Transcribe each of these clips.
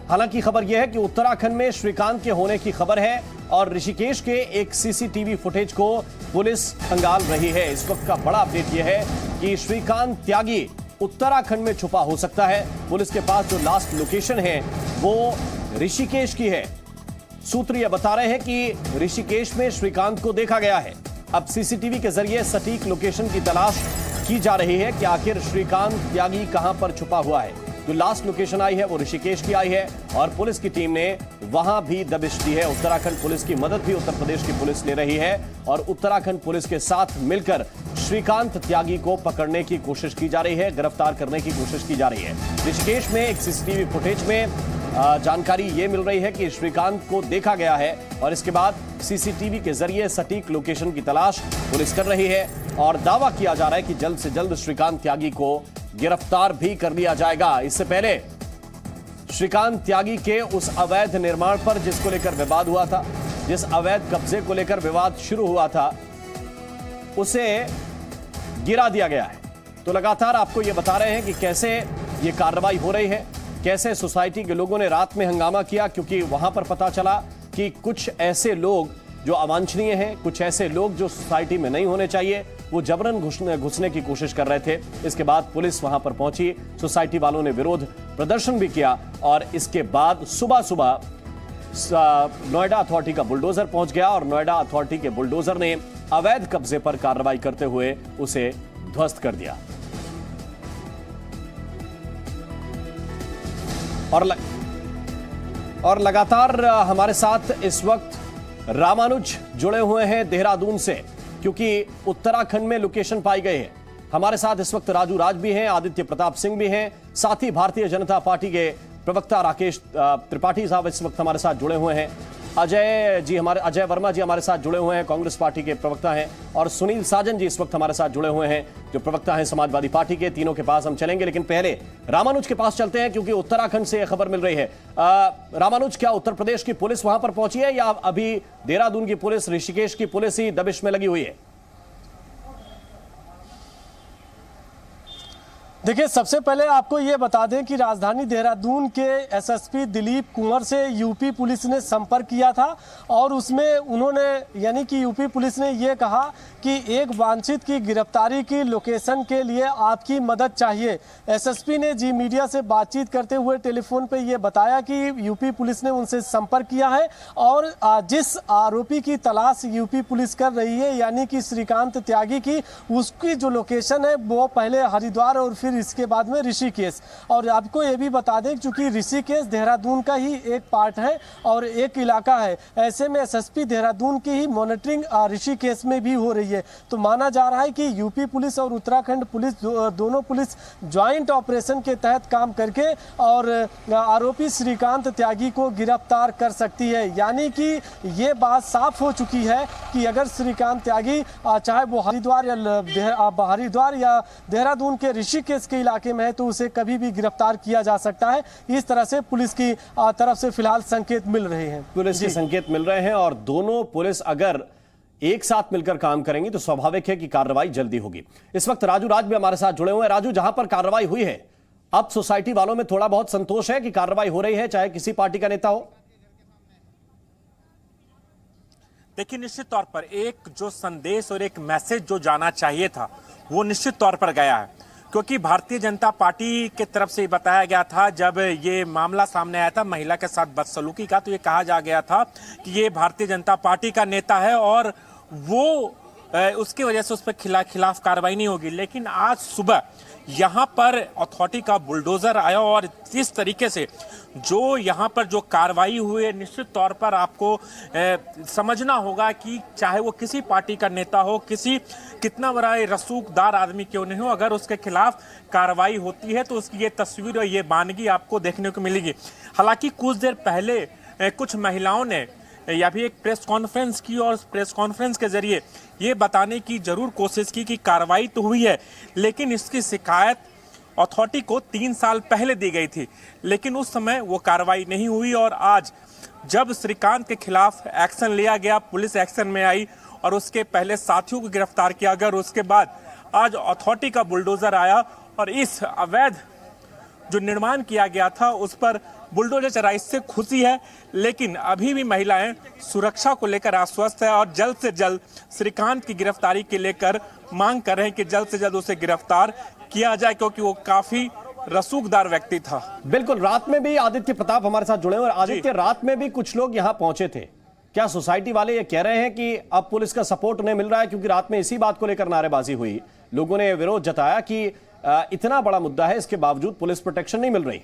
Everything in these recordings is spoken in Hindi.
हालांकि खबर यह है कि उत्तराखंड में श्रीकांत के होने की खबर है और ऋषिकेश के एक सीसीटीवी फुटेज को पुलिस खंगाल रही है। इस वक्त का बड़ा अपडेट यह है कि श्रीकांत त्यागी उत्तराखंड में छुपा हो सकता है। पुलिस के पास जो लास्ट लोकेशन है वो ऋषिकेश की है। सूत्र यह बता रहे हैं कि ऋषिकेश में श्रीकांत को देखा गया है। अब सीसीटीवी के जरिए सटीक लोकेशन की तलाश की जा रही है कि आखिर श्रीकांत त्यागी कहां पर छुपा हुआ है। जो लास्ट लोकेशन आई है वो ऋषिकेश की आई है और पुलिस की टीम ने वहां भी दबिश दी है। उत्तराखंड पुलिस की मदद भी उत्तर प्रदेश की पुलिस ले रही है और उत्तराखंड पुलिस के साथ मिलकर श्रीकांत त्यागी को पकड़ने की कोशिश की जा रही है, गिरफ्तार करने की कोशिश की जा रही है। ऋषिकेश में एक सीसीटीवी फुटेज में जानकारी ये मिल रही है कि श्रीकांत को देखा गया है और इसके बाद सीसीटीवी के जरिए सटीक लोकेशन की तलाश पुलिस कर रही है और दावा किया जा रहा है कि जल्द से जल्द श्रीकांत त्यागी को गिरफ्तार भी कर लिया जाएगा। इससे पहले श्रीकांत त्यागी के उस अवैध निर्माण पर जिसको लेकर विवाद हुआ था, जिस अवैध कब्जे को लेकर विवाद शुरू हुआ था, उसे गिरा दिया गया है। तो लगातार आपको यह बता रहे हैं कि कैसे ये कार्रवाई हो रही है, कैसे सोसाइटी के लोगों ने रात में हंगामा किया, क्योंकि वहां पर पता चला कि कुछ ऐसे लोग जो अवांछनीय हैं, कुछ ऐसे लोग जो सोसाइटी में नहीं होने चाहिए, वो जबरन घुसने की कोशिश कर रहे थे। इसके बाद पुलिस वहां पर पहुंची, सोसाइटी वालों ने विरोध प्रदर्शन भी किया और इसके बाद सुबह सुबह नोएडा अथॉरिटी का बुलडोजर पहुंच गया और नोएडा अथॉरिटी के बुलडोजर ने अवैध कब्जे पर कार्रवाई करते हुए उसे ध्वस्त कर दिया। और लगातार हमारे साथ इस वक्त रामानुज जुड़े हुए हैं देहरादून से, क्योंकि उत्तराखंड में लोकेशन पाई गई है। हमारे साथ इस वक्त राजू राज भी हैं, आदित्य प्रताप सिंह भी हैं, साथ ही भारतीय जनता पार्टी के प्रवक्ता राकेश त्रिपाठी साहब इस वक्त हमारे साथ जुड़े हुए हैं। अजय वर्मा जी हमारे साथ जुड़े हुए हैं, कांग्रेस पार्टी के प्रवक्ता हैं, और सुनील साजन जी इस वक्त हमारे साथ जुड़े हुए हैं जो प्रवक्ता हैं समाजवादी पार्टी के। तीनों के पास हम चलेंगे, लेकिन पहले रामानुज के पास चलते हैं क्योंकि उत्तराखंड से यह खबर मिल रही है। रामानुज, क्या उत्तर प्रदेश की पुलिस वहां पर पहुंची है या अभी देहरादून की पुलिस, ऋषिकेश की पुलिस ही दबिश में लगी हुई है? देखिए, सबसे पहले आपको ये बता दें कि राजधानी देहरादून के एसएसपी दिलीप कुंवर से यूपी पुलिस ने संपर्क किया था और उसमें उन्होंने, यानी कि यूपी पुलिस ने ये कहा कि एक वांछित की गिरफ्तारी की लोकेशन के लिए आपकी मदद चाहिए। एसएसपी ने जी मीडिया से बातचीत करते हुए टेलीफोन पे ये बताया कि यूपी पुलिस ने उनसे संपर्क किया है और जिस आरोपी की तलाश यूपी पुलिस कर रही है, यानी कि श्रीकांत त्यागी की, उसकी जो लोकेशन है वो पहले हरिद्वार और फिर इसके बाद में ऋषिकेश। और आपको ये भी बता दें क्योंकि ऋषिकेश देहरादून का ही एक पार्ट है और एक इलाका है, ऐसे में एसएसपी देहरादून की ही मॉनिटरिंग ऋषिकेश में भी हो रही है। तो माना जा रहा है कि यूपी पुलिस और उत्तराखंड पुलिस दोनों पुलिस ज्वाइंट ऑपरेशन के तहत काम करके और आरोपी श्रीकांत त्यागी को गिरफ्तार कर सकती है। यानी कि ये बात साफ हो चुकी है कि अगर श्रीकांत त्यागी चाहे वो हरिद्वार या देहरादून के ऋषिकेश के इलाके में है तो उसे कभी भी गिरफ्तार किया जा सकता है। इस तरह से पुलिस की तरफ से फिलहाल संकेत मिल रहे हैं, पुलिस के संकेत मिल रहे हैं और दोनों पुलिस अगर एक साथ मिलकर काम करेंगी तो स्वाभाविक है कि कार्रवाई जल्दी होगी। इस वक्त राजू राज भी हमारे साथ जुड़े हुए हैं। राजू, जहां पर कार्रवाई हुई है, अब सोसाइटी वालों में थोड़ा बहुत संतोष है कि कार्रवाई हो रही है, चाहे किसी पार्टी का नेता हो? देखिए, निश्चित तौर पर एक जो संदेश और एक मैसेज जो जाना चाहिए था वो निश्चित तौर पर गया है, क्योंकि भारतीय जनता पार्टी के तरफ से बताया गया था, जब ये मामला सामने आया था महिला के साथ बदसलूकी का, तो ये कहा जा गया था कि ये भारतीय जनता पार्टी का नेता है और वो उसकी वजह से उस पर खिलाफ कार्रवाई नहीं होगी। लेकिन आज सुबह यहाँ पर अथॉरिटी का बुलडोजर आया और इस तरीके से जो यहाँ पर जो कार्रवाई हुई है, निश्चित तौर पर आपको समझना होगा कि चाहे वो किसी पार्टी का नेता हो, कितना बड़ा रसूखदार आदमी क्यों नहीं हो, अगर उसके खिलाफ कार्रवाई होती है तो उसकी ये तस्वीर और ये बानगी आपको देखने को मिलेगी। हालांकि कुछ देर पहले कुछ महिलाओं ने या भी एक प्रेस कॉन्फ्रेंस की और प्रेस कॉन्फ्रेंस के जरिए ये बताने की जरूर कोशिश की कि कार्रवाई तो हुई है, लेकिन इसकी शिकायत अथॉरिटी को 3 साल पहले दी गई थी, लेकिन उस समय वो कार्रवाई नहीं हुई। और आज जब श्रीकांत के खिलाफ एक्शन लिया गया, पुलिस एक्शन में आई और उसके पहले साथियों को गिरफ्तार किया गया, और उसके बाद आज अथॉरिटी का बुलडोजर आया और इस अवैध जो निर्माण किया गया था उस पर बुलडोजर चला, इससे खुशी है। लेकिन अभी भी महिलाएं सुरक्षा को लेकर आश्वस्त है और जल्द से जल्द श्रीकांत की गिरफ्तारी के लेकर मांग कर रहे हैं कि जल्द से जल्द उसे गिरफ्तार किया जाए, क्योंकि वो काफी रसूखदार व्यक्ति था। बिल्कुल, रात में भी आदित्य प्रताप हमारे साथ जुड़े और आदित्य, रात में भी कुछ लोग यहां पहुंचे थे। क्या सोसाइटी वाले ये कह रहे हैं कि अब पुलिस का सपोर्ट उन्हें मिल रहा है? क्योंकि रात में इसी बात को लेकर नारेबाजी हुई, लोगों ने विरोध जताया कि इतना बड़ा मुद्दा है, इसके बावजूद पुलिस प्रोटेक्शन नहीं मिल रही।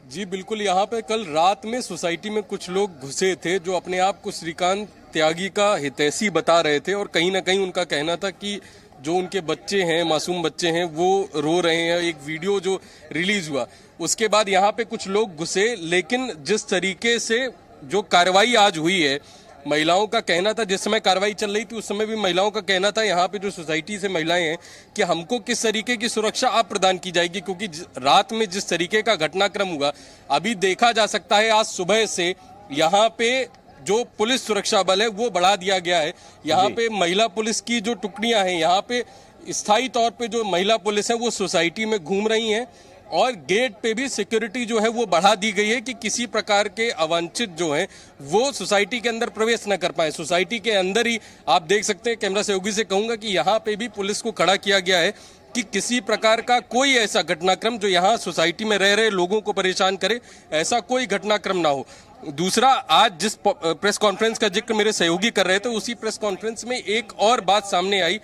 जी बिल्कुल, यहाँ पे कल रात में सोसाइटी में कुछ लोग घुसे थे जो अपने आप को श्रीकांत त्यागी का हितैषी बता रहे थे और कहीं ना कहीं उनका कहना था कि जो उनके बच्चे हैं, मासूम बच्चे हैं, वो रो रहे हैं। एक वीडियो जो रिलीज हुआ उसके बाद यहाँ पे कुछ लोग घुसे, लेकिन जिस तरीके से जो कार्रवाई आज हुई है, महिलाओं का कहना था, जिस समय कार्रवाई चल रही थी उस समय भी महिलाओं का कहना था यहाँ पे जो सोसाइटी से महिलाएं हैं कि हमको किस तरीके की सुरक्षा आप प्रदान की जाएगी, क्योंकि रात में जिस तरीके का घटनाक्रम हुआ अभी देखा जा सकता है। आज सुबह से यहाँ पे जो पुलिस सुरक्षा बल है वो बढ़ा दिया गया है। यहाँ पे महिला पुलिस की जो टुकड़ियां हैं, यहाँ पे स्थायी तौर पे जो महिला पुलिस है वो सोसाइटी में घूम रही हैं और गेट पे भी सिक्योरिटी जो है वो बढ़ा दी गई है कि किसी प्रकार के अवांछित जो है वो सोसाइटी के अंदर प्रवेश न कर पाए। सोसाइटी के अंदर ही आप देख सकते हैं, कैमरा सहयोगी से कहूंगा कि यहाँ पे भी पुलिस को खड़ा किया गया है कि किसी प्रकार का कोई ऐसा घटनाक्रम जो यहाँ सोसाइटी में रह रहे लोगों को परेशान करे, ऐसा कोई घटनाक्रम ना हो। दूसरा, आज जिस प्रेस कॉन्फ्रेंस का जिक्र मेरे सहयोगी कर रहे थे, उसी प्रेस कॉन्फ्रेंस में एक और बात सामने आई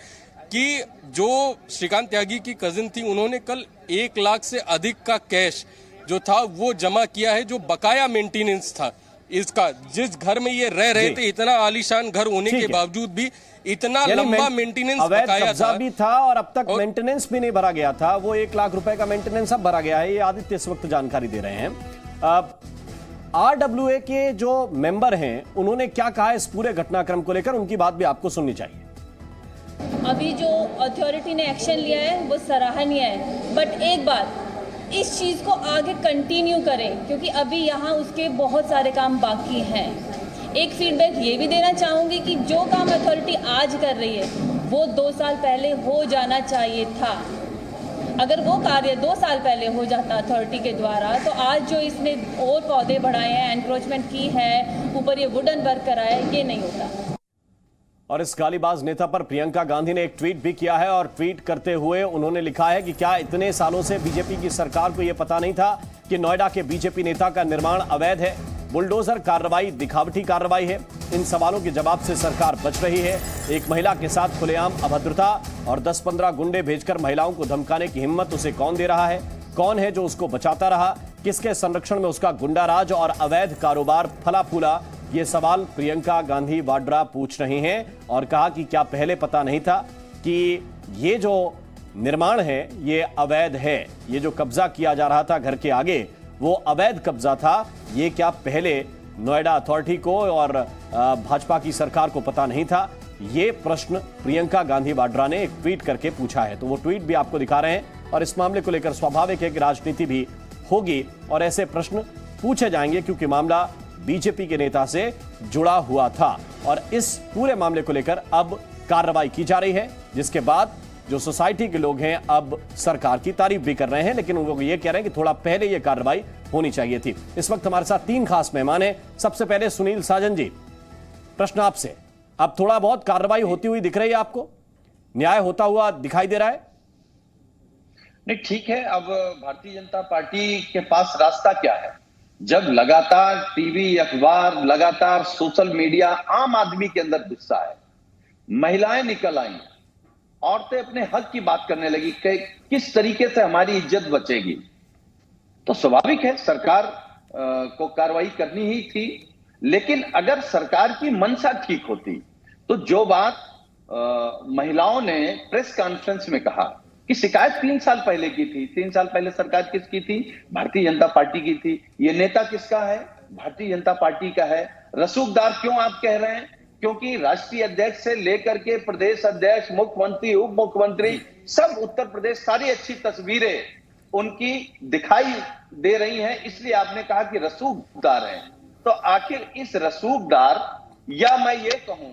कि जो श्रीकांत त्यागी की कजिन थी, उन्होंने कल 1 लाख से अधिक का कैश जो था वो जमा किया है, जो बकाया मेंटेनेंस था इसका। जिस घर में ये रह रहे थे, इतना आलीशान घर होने के बावजूद भी इतना लंबा मेंटेनेंस बकाया था भी था और अब तक मेंटेनेंस भी नहीं भरा गया था। वो 1 लाख रुपए का मेंटेनेंस अब भरा गया है। ये आदित्य इस वक्त जानकारी दे रहे हैं। RWA के जो मेंबर हैं उन्होंने क्या कहा इस पूरे घटनाक्रम को लेकर, उनकी बात भी आपको सुननी चाहिए। अभी जो अथॉरिटी ने एक्शन लिया है वो सराहनीय है, बट एक बात, इस चीज़ को आगे कंटिन्यू करें क्योंकि अभी यहाँ उसके बहुत सारे काम बाकी हैं। एक फीडबैक ये भी देना चाहूँगी कि जो काम अथॉरिटी आज कर रही है वो 2 साल पहले हो जाना चाहिए था। अगर वो कार्य 2 साल पहले हो जाता अथॉरिटी के द्वारा, तो आज जो इसने और पौधे बढ़ाए हैं, एनक्रोचमेंट की है, ऊपर ये वुडन वर्क कराया है, ये नहीं होता। और इस गालीबाज नेता पर प्रियंका गांधी ने एक ट्वीट भी किया है और ट्वीट करते हुए उन्होंने लिखा है कि क्या इतने सालों से बीजेपी की सरकार को यह पता नहीं था कि नोएडा के बीजेपी नेता का निर्माण अवैध है? बुलडोजर कार्रवाई दिखावटी कार्रवाई है। इन सवालों के जवाब से सरकार बच रही है। एक महिला के साथ खुलेआम अभद्रता और 10-15 गुंडे भेजकर महिलाओं को धमकाने की हिम्मत उसे कौन दे रहा है? कौन है जो उसको बचाता रहा? किसके संरक्षण में उसका गुंडा राज और अवैध कारोबार फला फूला? ये सवाल प्रियंका गांधी वाड्रा पूछ रही हैं और कहा कि क्या पहले पता नहीं था कि ये जो निर्माण है ये अवैध है? ये जो कब्जा किया जा रहा था घर के आगे वो अवैध कब्जा था। ये क्या पहले नोएडा अथॉरिटी को और भाजपा की सरकार को पता नहीं था? ये प्रश्न प्रियंका गांधी वाड्रा ने एक ट्वीट करके पूछा है। तो वो ट्वीट भी आपको दिखा रहे हैं और इस मामले को लेकर स्वाभाविक है कि राजनीति भी होगी और ऐसे प्रश्न पूछे जाएंगे क्योंकि मामला बीजेपी के नेता से जुड़ा हुआ था और इस पूरे मामले को लेकर अब कार्रवाई की जा रही है, जिसके बाद जो सोसाइटी के लोग हैं अब सरकार की तारीफ भी कर रहे हैं, लेकिन वो ये कह रहे हैं कि थोड़ा पहले ये कार्रवाई होनी चाहिए थी। इस वक्त हमारे साथ 3 खास मेहमान हैं। सबसे पहले सुनील साजन जी, प्रश्न आपसे, अब थोड़ा बहुत कार्रवाई होती हुई दिख रही है आपको? न्याय होता हुआ दिखाई दे रहा है? नहीं, ठीक है। अब भारतीय जनता पार्टी के पास रास्ता क्या है? जब लगातार टीवी, अखबार, लगातार सोशल मीडिया आम आदमी के अंदर गुस्सा है, महिलाएं निकल आई, औरतें अपने हक की बात करने लगी कि किस तरीके से हमारी इज्जत बचेगी, तो स्वाभाविक है सरकार को कार्रवाई करनी ही थी। लेकिन अगर सरकार की मंशा ठीक होती तो जो बात महिलाओं ने प्रेस कॉन्फ्रेंस में कहा कि शिकायत 3 साल पहले की थी, 3 साल पहले सरकार किसकी थी? भारतीय जनता पार्टी की थी। ये नेता किसका है? भारतीय जनता पार्टी का है। रसूखदार क्यों आप कह रहे हैं? क्योंकि राष्ट्रीय अध्यक्ष से लेकर के प्रदेश अध्यक्ष, मुख्यमंत्री, उप मुख्यमंत्री, सब उत्तर प्रदेश सारी अच्छी तस्वीरें उनकी दिखाई दे रही हैं, इसलिए आपने कहा कि रसूखदार हैं। तो आखिर इस रसूखदार, या मैं ये कहूं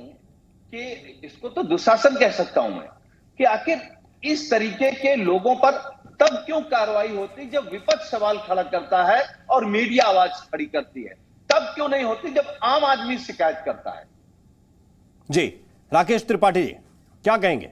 कि इसको तो दुशासन कह सकता हूं मैं, कि आखिर इस तरीके के लोगों पर तब क्यों कार्रवाई होती जब विपक्ष सवाल खड़ा करता है और मीडिया आवाज खड़ी करती है? तब क्यों नहीं होती जब आम आदमी शिकायत करता है? जी राकेश त्रिपाठी जी क्या कहेंगे?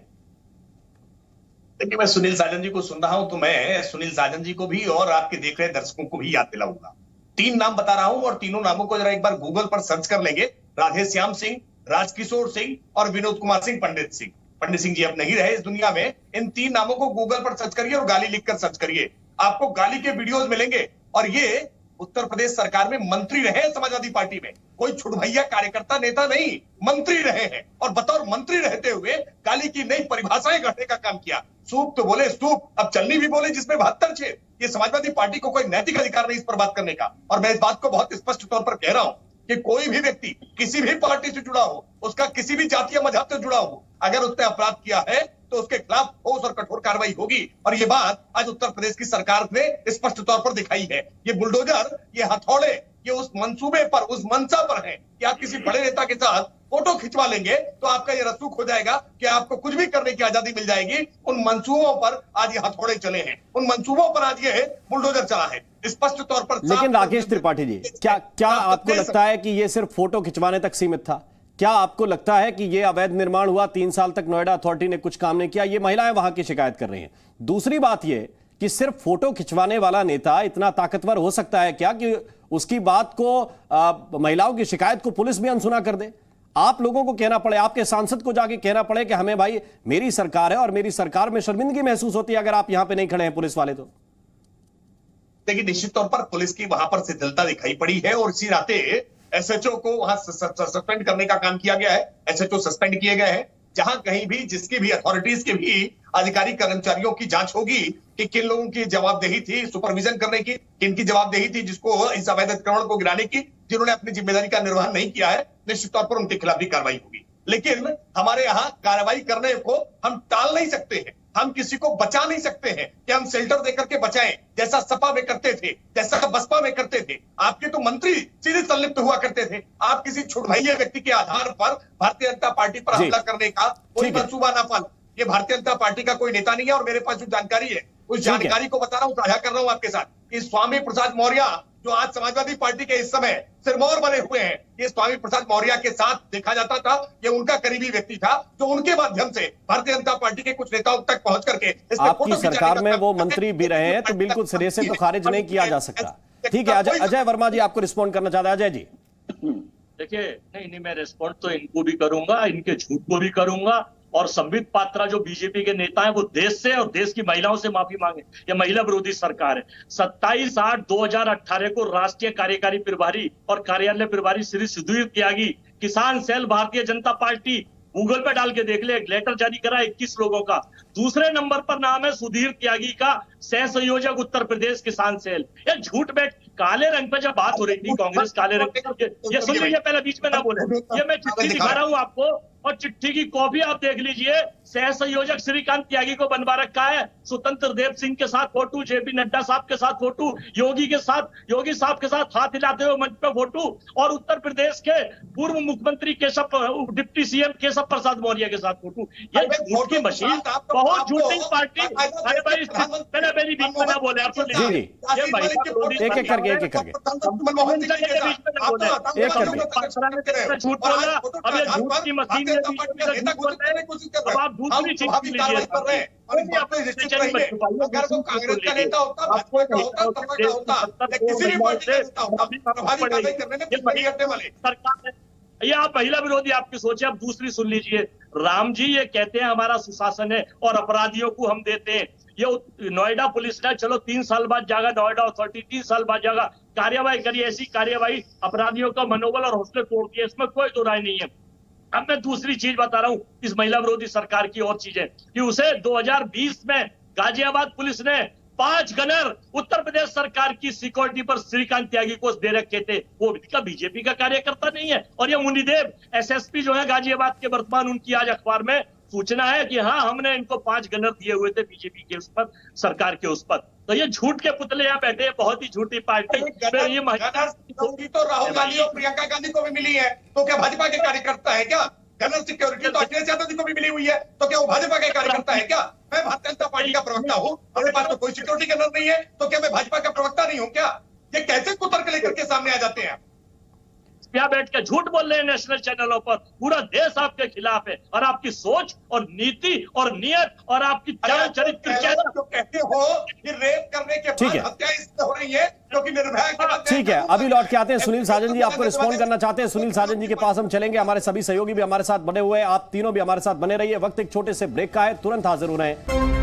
देखिए, मैं सुनील साजन जी को सुन रहा हूं तो मैं सुनील साजन जी को भी और आपके देख रहे दर्शकों को भी याद दिलाऊंगा। 3 नाम बता रहा हूं और तीनों नामों को जरा एक बार गूगल पर सर्च कर लेंगे। राधेश्याम सिंह, राजकिशोर सिंह और विनोद कुमार सिंह पंडित सिंह। पंडित सिंह जी अब नहीं रहे इस दुनिया में। इन 3 नामों को गूगल पर सर्च करिए और गाली लिखकर सर्च करिए, आपको गाली के वीडियोस मिलेंगे। और ये उत्तर प्रदेश सरकार में मंत्री रहे हैं समाजवादी पार्टी में, कोई छुटभैया कार्यकर्ता नेता नहीं, मंत्री रहे हैं। और बतौर मंत्री रहते हुए गाली की नई परिभाषाएं गढ़ने का काम किया। सूप तो बोले सूप, अब चलनी भी बोले जिसमें 72 छेद। ये समाजवादी पार्टी को कोई नैतिक अधिकार नहीं इस पर बात करने का। और मैं इस बात को बहुत स्पष्ट तौर पर कह रहा हूं कि कोई भी व्यक्ति किसी भी पार्टी से जुड़ा हो, उसका किसी भी जाति या मजहब से जुड़ा हो, अगर उसने अपराध किया है तो उसके खिलाफ ठोस और कठोर कार्रवाई होगी। और ये बात आज उत्तर प्रदेश की सरकार ने स्पष्ट तौर पर दिखाई है। ये बुलडोजर, ये हथौड़े, ये उस मंसूबे पर, उस मंशा पर है कि आप किसी बड़े नेता के साथ फोटो खिंचवा लेंगे तो आपका ये रसूख हो जाएगा कि आपको कुछ भी करने की आजादी मिल जाएगी। उन मंसूबों पर आज ये हथौड़े चले हैं, उन मंसूबों पर आज ये बुलडोजर चला है स्पष्ट तौर पर। लेकिन राकेश त्रिपाठी जी, क्या आपको लगता है कि ये सिर्फ फोटो खिंचवाने तक सीमित था? क्या आपको लगता है कि ये अवैध निर्माण हुआ, 3 साल तक नोएडा अथॉरिटी ने कुछ काम नहीं किया? ये महिलाएं वहां की शिकायत कर रही हैं। दूसरी बात ये कि सिर्फ फोटो खिंचवाने वाला नेता इतना ताकतवर हो सकता है क्या कि उसकी बात को, महिलाओं की शिकायत को पुलिस भी अनसुना कर दे? आप लोगों को कहना पड़े, आपके सांसद को जाके कहना पड़े कि हमें भाई मेरी सरकार है और मेरी सरकार में शर्मिंदगी महसूस होती है अगर आप यहां पे नहीं खड़े हैं पुलिस वाले तो? देखिए, निश्चित तौर पर पुलिस की वहां पर शिथिलता दिखाई पड़ी है और इसी नाते एसएचओ को वहां सस्पेंड करने का काम किया गया है। एसएचओ सस्पेंड किए गए हैं। जहां कहीं भी जिसकी भी अथॉरिटीज के भी अधिकारी कर्मचारियों की जांच होगी कि किन लोगों की जवाबदेही थी सुपरविजन करने की, किन की जवाबदेही थी जिसको इस अवैध अतिक्रमण को गिराने की, जिन्होंने अपनी जिम्मेदारी का निर्वहन नहीं किया है, निश्चित तौर पर उनके खिलाफ भी कार्रवाई होगी। लेकिन हमारे यहाँ कार्रवाई करने को हम टाल नहीं सकते हैं, हम किसी को बचा नहीं सकते हैं कि हम शेल्टर देकर के बचाएं, जैसा सपा में करते थे, जैसा बसपा में करते थे। आपके तो मंत्री सीधे संलिप्त हुआ करते थे। आप किसी छुटभैये व्यक्ति के आधार पर भारतीय जनता पार्टी पर हमला करने का कोई मंसूबा ना पालो। ये भारतीय जनता पार्टी का कोई नेता नहीं है और मेरे पास जो जानकारी है उस जानकारी को बता रहा हूँ, साझा कर रहा हूँ आपके साथ। कि स्वामी प्रसाद मौर्य जो आज समाजवादी पार्टी के इस समय सिरमौर बने हुए हैं, ये स्वामी प्रसाद मौर्य के साथ देखा जाता था। ये उनका करीबी व्यक्ति था जो उनके माध्यम से भारतीय जनता पार्टी के कुछ नेताओं तक पहुंच करके आपकी सरकार में वो मंत्री भी रहे हैं, तो बिल्कुल सिरे से तो खारिज नहीं किया जा सकता। ठीक है, अजय वर्मा जी आपको रिस्पॉन्ड करना चाहता है। अजय जी देखिए, नहीं मैं रिस्पॉन्ड तो इनको भी करूंगा, इनके झूठ को भी करूंगा। और संबित पात्रा जो बीजेपी के नेता हैं वो देश से और देश की महिलाओं से माफी मांगे। ये महिला विरोधी सरकार है। 27/8/2018 को राष्ट्रीय कार्यकारी प्रभारी और कार्यालय प्रभारी श्री सुधीर त्यागी, किसान cell Bharatiya Janata party, Google पे डाल के देख ले, एक लेटर जारी करा 21 लोगों का। दूसरे नंबर पर नाम है सुधीर त्यागी का, सह संयोजक उत्तर प्रदेश किसान सेल। ये झूठ बैठ काले रंग पे जब बात हो रही थी कांग्रेस काले रंग पे, ये सुन लीजिए, पहले बीच में ना बोले। ये मैं चिट्ठी दिखा रहा हूँ आपको और चिट्ठी की कॉपी आप देख लीजिए। सह संयोजक श्रीकांत त्यागी को बनवा रखा है। स्वतंत्र देव सिंह के साथ फोटो, जेपी नड्डा साहब के साथ फोटो, योगी साहब के साथ हाथ हिलाते हुए मंच पे फोटो, और उत्तर प्रदेश के पूर्व मुख्यमंत्री डिप्टी सीएम केशव प्रसाद मौर्य के साथ फोटो। ये झूठ की मशीन, बहुत झूठी पार्टी। अरे भाई पहले मेरी बीच में ना बोले, आप सुन लीजिए। एक करके झूठ बोला, अब ये झूठ की मशीन अब आप दूसरी चीज लीजिए। अगर वो कांग्रेस का नेता होता, भाजपा का होता, किसी भी पार्टी का नेता होता, प्रभावी कार्रवाई करने में नहीं हटने वाले सरकार। ये आप महिला विरोधी आपकी सोच है। अब दूसरी सुन लीजिए। राम जी ये कहते हैं हमारा सुशासन है और अपराधियों को हम देते हैं। ये नोएडा पुलिस ने चलो 3 साल बाद जागा, नोएडा अथॉरिटी 3 साल बाद जागा कार्यवाही करी। ऐसी कार्यवाही अपराधियों का मनोबल और हौसले तोड़ दिए, इसमें कोई दो राय नहीं है। अब मैं दूसरी चीज बता रहा हूं इस महिला विरोधी सरकार की और चीजें, कि उसे 2020 में गाजियाबाद पुलिस ने 5 गनर उत्तर प्रदेश सरकार की सिक्योरिटी पर श्रीकांत त्यागी को दे रखे थे। वो भी बीजेपी का कार्यकर्ता नहीं है। और ये मुनिदेव एसएसपी जो है गाजियाबाद के, वर्तमान उनकी आज अखबार में सूचना है कि हाँ हमने इनको 5 गनर दिए हुए थे बीजेपी के उस पर, सरकार के उस पर। तो ये झूठ के पुतले यहाँ बैठे हैं, बहुत ही झूठी पार्टी। ये तो राहुल गांधी और प्रियंका गांधी को भी मिली है, तो क्या भाजपा के कार्यकर्ता है क्या? जनरल सिक्योरिटी तो अखिलेश यादव जी को भी मिली हुई है, तो क्या वो भाजपा का कार्यकर्ता है क्या? मैं भारतीय जनता पार्टी का प्रवक्ता हूँ, मेरे पास तो कोई सिक्योरिटी जनरल नहीं है, तो क्या मैं भाजपा का प्रवक्ता नहीं हूँ क्या? ये कैसे कुतर्क लेकर के सामने आ जाते हैं? यहाँ बैठ के झूठ बोल रहे हैं नेशनल चैनलों पर, पूरा देश आपके खिलाफ है और आपकी सोच और नीति और नियत और आपकी चरित्र जो कहते हो कि रेप करने के बाद हत्या इसलिए हो रही है क्योंकि निर्भया के बाद। ठीक है, अभी लौट के आते हैं। सुनील साजन जी आपको रिस्पॉन्ड करना चाहते हैं, सुनील साजन जी के पास हम चलेंगे। हमारे सभी सहयोगी भी हमारे साथ बने हुए हैं, आप तीनों भी हमारे साथ बने रहिए। वक्त एक छोटे से ब्रेक का है, तुरंत हाजिर हो रहे हैं।